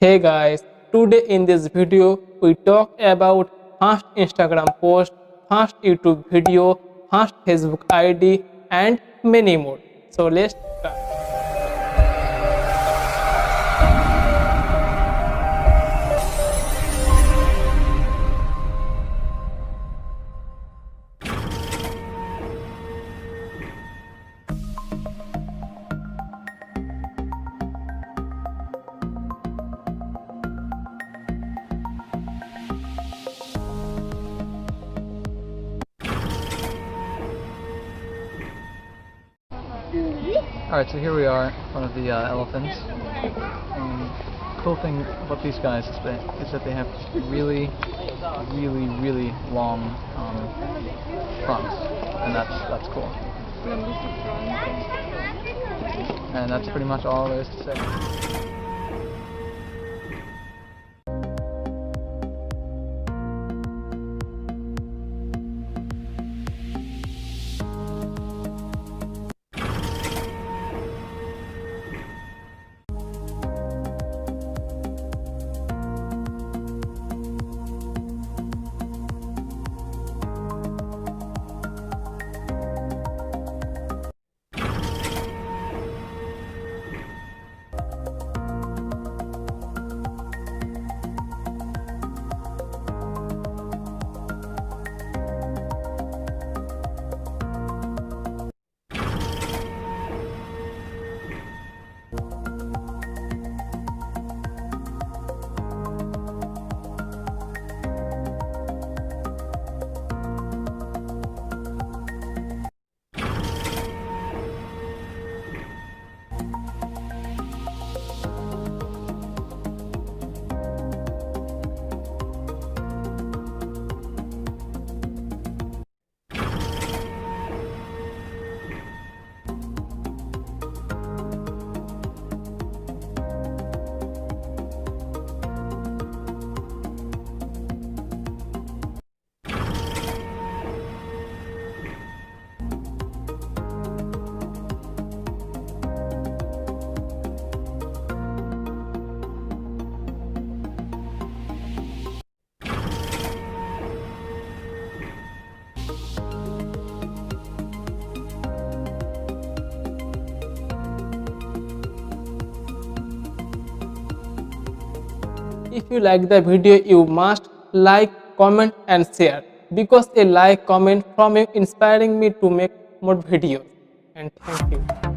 Hey guys, today in this video we talk about first Instagram post, first YouTube video, first Facebook ID and many more. So let's start. Alright, so here we are in front of the elephants. Cool thing about these guys is that they have really long fronts, and that's cool. And that's pretty much all there is to say. If you like the video, you must like, comment and share, because a like, comment from you inspiring me to make more videos. And thank you.